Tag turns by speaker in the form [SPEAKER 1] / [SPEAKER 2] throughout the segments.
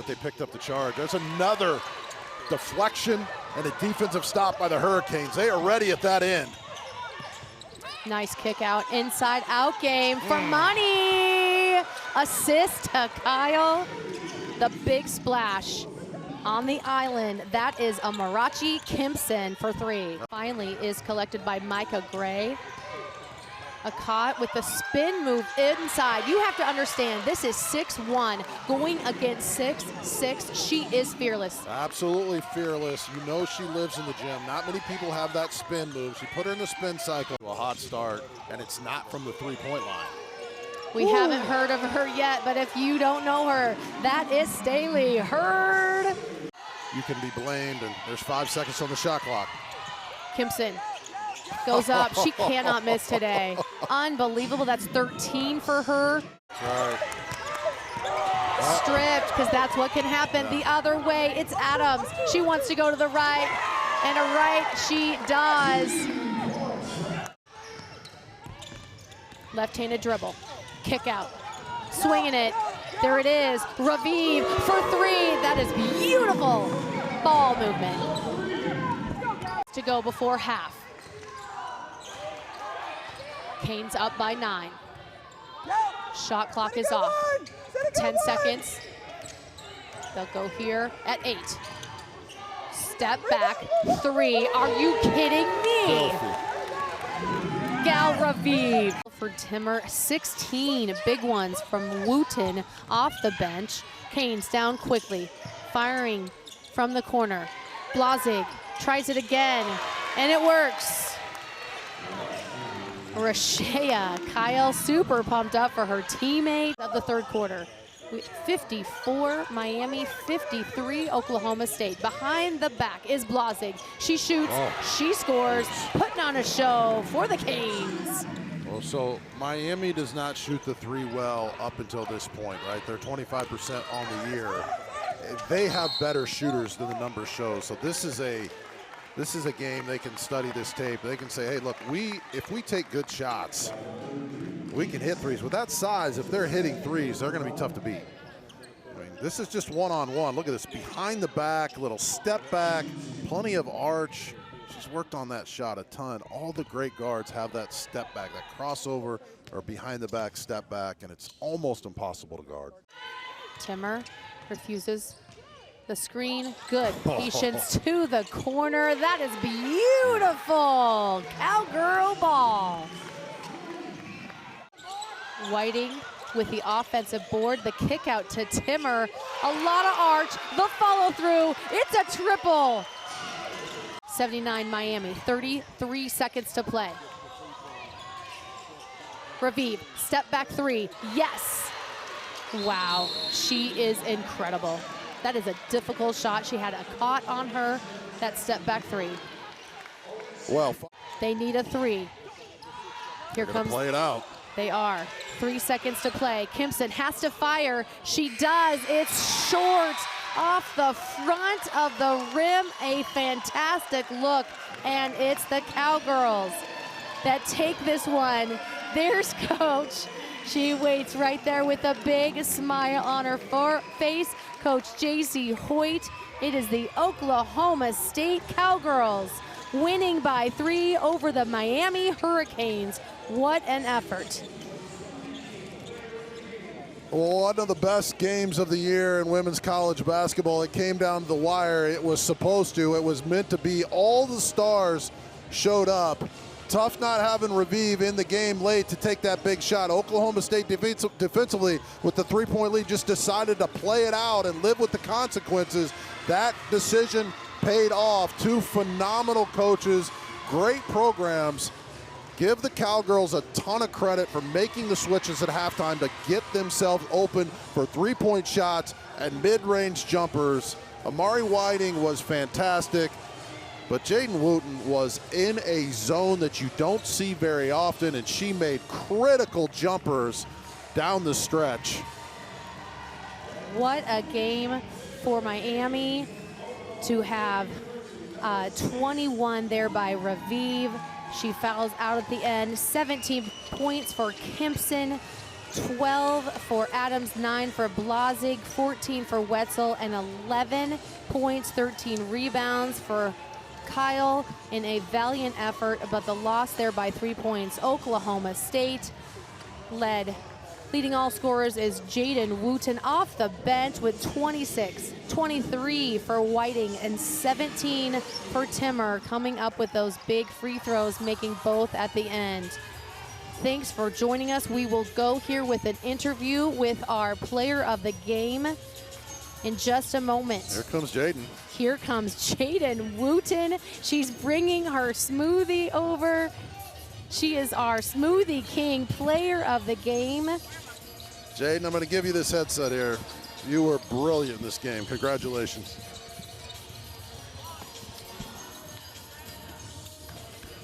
[SPEAKER 1] but they picked up the charge. There's another deflection and a defensive stop by the Hurricanes. They are ready at that end.
[SPEAKER 2] Nice kick out, inside out game for money. Assist to Kyle. The big splash on the island. That is a Marachi Kimpson for 3. Finally is collected by Micah Gray. A caught with the spin move inside. You have to understand, this is 6'1", going against 6'6". She is fearless.
[SPEAKER 1] Absolutely fearless. You know she lives in the gym. Not many people have that spin move. She put her in the spin cycle. A hot start, and it's not from the three-point line.
[SPEAKER 2] We haven't heard of her yet, but if you don't know her, that is Staley Hurd.
[SPEAKER 1] You can be blamed, and there's 5 seconds on the shot clock.
[SPEAKER 2] Kimpson goes up. She cannot miss today. Unbelievable. That's 13 for her.
[SPEAKER 1] Right.
[SPEAKER 2] Stripped, because that's what can happen. The other way, it's Adams. She wants to go to the right, and a right she does. Left-handed dribble. Kick out. Swinging it. There it is. Raviv for 3. That is beautiful ball movement. To go before half. Canes up by 9. Shot clock is off. 10 seconds. They'll go here at 8. Step back, 3. Are you kidding me? Gal Raviv for Timmer. 16 big ones from Wooten off the bench. Canes down quickly, firing from the corner. Blazig tries it again, and it works. Rashea, Kyle super pumped up for her teammate of the third quarter. 54 Miami, 53 Oklahoma State. Behind the back is Blazig. She shoots, she scores, putting on a show for the Canes.
[SPEAKER 1] Well, so Miami does not shoot the 3 well up until this point, right? They're 25% on the year. They have better shooters than the numbers show. So this is a game they can study this tape. They can say, hey, look, if we take good shots, we can hit 3s. With that size, if they're hitting 3s, they're going to be tough to beat. I mean, this is just one-on-one. Look at this, behind the back, little step back, plenty of arch. She's worked on that shot a ton. All the great guards have that step back, that crossover or behind the back step back, and it's almost impossible to guard.
[SPEAKER 2] Timmer refuses the screen. Good patience to the corner. That is beautiful. Cowgirl ball. Whiting with the offensive board. The kick out to Timmer. A lot of arch. The follow through. It's a triple. 79 Miami. 33 seconds to play. Raviv, step back 3. Yes. Wow, she is incredible. That is a difficult shot. She had a caught on her. That step back 3.
[SPEAKER 1] Well,
[SPEAKER 2] they need a 3. Here comes.
[SPEAKER 1] Play it out.
[SPEAKER 2] They are. 3 seconds to play. Kimpson has to fire. She does. It's short off the front of the rim. A fantastic look. And it's the Cowgirls that take this one. There's Coach. She waits right there with a big smile on her face. Coach J.C. Hoyt. It is the Oklahoma State Cowgirls winning by 3 over the Miami Hurricanes. What an effort.
[SPEAKER 1] Well, one of the best games of the year in women's college basketball. It came down to the wire. It was supposed to. It was meant to be. All the stars showed up. Tough not having Raviv in the game late to take that big shot. Oklahoma State defensively with the 3-point lead just decided to play it out and live with the consequences. That decision paid off. 2 phenomenal coaches, great programs. Give the Cowgirls a ton of credit for making the switches at halftime to get themselves open for 3-point shots and mid-range jumpers. Amari Whiting was fantastic. But Jadyn Wooten was in a zone that you don't see very often, and she made critical jumpers down the stretch.
[SPEAKER 2] What a game for Miami to have 21 there by Raviv. She fouls out at the end. 17 points for Kimpson. 12 for Adams, 9 for Blazig, 14 for Wetzel, and 11 points, 13 rebounds for Kyle in a valiant effort, but the loss there by 3 points. Oklahoma State leading all scorers is Jadyn Wooten off the bench with 26, 23 for Whiting, and 17 for Timmer, coming up with those big free throws, making both at the end. Thanks for joining us. We will go here with an interview with our player of the game in just a moment.
[SPEAKER 1] Here comes Jadyn.
[SPEAKER 2] Here comes Jadyn Wooten. She's bringing her smoothie over. She is our Smoothie King, player of the game.
[SPEAKER 1] Jadyn, I'm going to give you this headset here. You were brilliant in this game. Congratulations.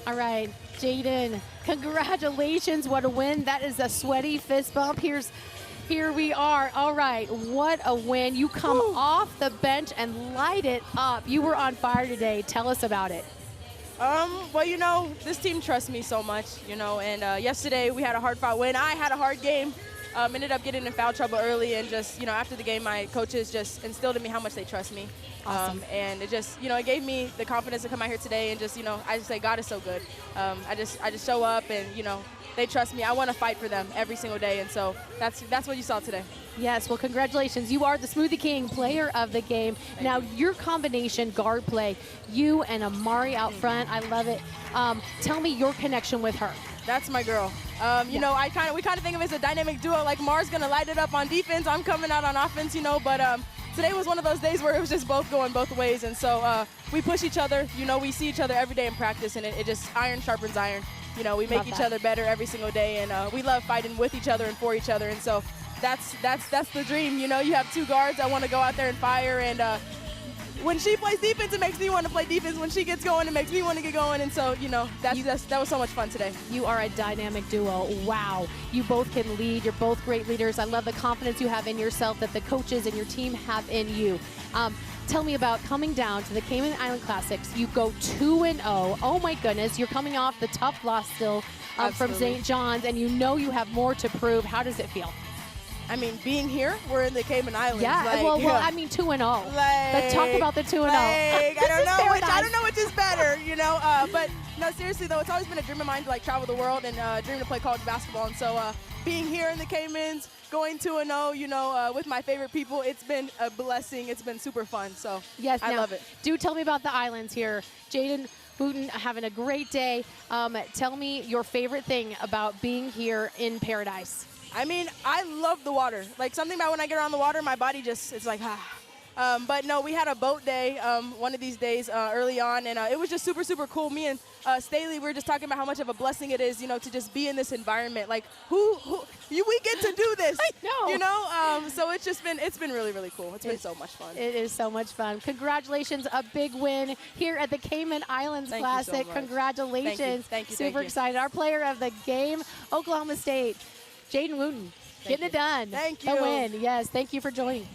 [SPEAKER 2] All right, Jadyn, congratulations. What a win. That is a sweaty fist bump. Here we are. All right, what a win. You come off the bench and light it up. You were on fire today. Tell us about it.
[SPEAKER 3] Well, you know, this team trusts me so much, you know, and yesterday we had a hard-fought win. I had a hard game. Ended up getting in foul trouble early, and just, you know, after the game, my coaches just instilled in me how much they trust me.
[SPEAKER 2] Awesome.
[SPEAKER 3] And it just, you know, it gave me the confidence to come out here today and just, you know, I just say God is so good. I just show up and, you know, they trust me. I want to fight for them every single day, and so that's what you saw today.
[SPEAKER 2] Yes, well, congratulations. You are the Smoothie King, player of the game. Now, your combination guard play, you and Amari out front, I love it. Tell me your connection with her.
[SPEAKER 3] That's my girl. You know, we kind of think of it as a dynamic duo. Like, Mar's gonna light it up on defense. I'm coming out on offense, you know. But today was one of those days where it was just both going both ways, and so we push each other. You know, we see each other every day in practice, and it just iron sharpens iron. You know, we make each other better every single day, and we love fighting with each other and for each other. And so that's the dream. You know, you have two guards that want to go out there and fire, and when she plays defense, it makes me want to play defense. When she gets going, it makes me want to get going. And so, you know, that was so much fun today.
[SPEAKER 2] You are a dynamic duo. Wow. You both can lead. You're both great leaders. I love the confidence you have in yourself that the coaches and your team have in you. Tell me about coming down to the Cayman Island Classics. You go 2-0. Oh, my goodness. You're coming off the tough loss still from St. John's, and you know you have more to prove. How does it feel?
[SPEAKER 3] I mean, being here, we're in the Cayman Islands.
[SPEAKER 2] Yeah,
[SPEAKER 3] like,
[SPEAKER 2] well, I mean 2-0. But talk about the 2-0.
[SPEAKER 3] I don't know which is better, you know. But no, seriously though, it's always been a dream of mine to like travel the world and dream to play college basketball. And so being here in the Caymans, going 2-0, you know, with my favorite people, it's been a blessing. It's been super fun. So
[SPEAKER 2] yes,
[SPEAKER 3] I love it.
[SPEAKER 2] Do tell me about the islands here, Jadyn Wooten, having a great day. Tell me your favorite thing about being here in paradise.
[SPEAKER 3] I mean, I love the water. Like, something about when I get around the water, my body just, it's like, ah. But no, we had a boat day one of these days early on, and it was just super, super cool. Me and Staley, we were just talking about how much of a blessing it is, you know, to just be in this environment. Like, we get to do this.
[SPEAKER 2] I know.
[SPEAKER 3] You know, so it's been really, really cool. It's been so much fun.
[SPEAKER 2] It is so much fun. Congratulations, a big win here at the Cayman Islands Classic.
[SPEAKER 3] You so much.
[SPEAKER 2] Congratulations.
[SPEAKER 3] Thank you.
[SPEAKER 2] Super excited. Our player of the game, Oklahoma State, Jadyn Wooten, getting it done.
[SPEAKER 3] Thank you.
[SPEAKER 2] The win. Yes, thank you for joining.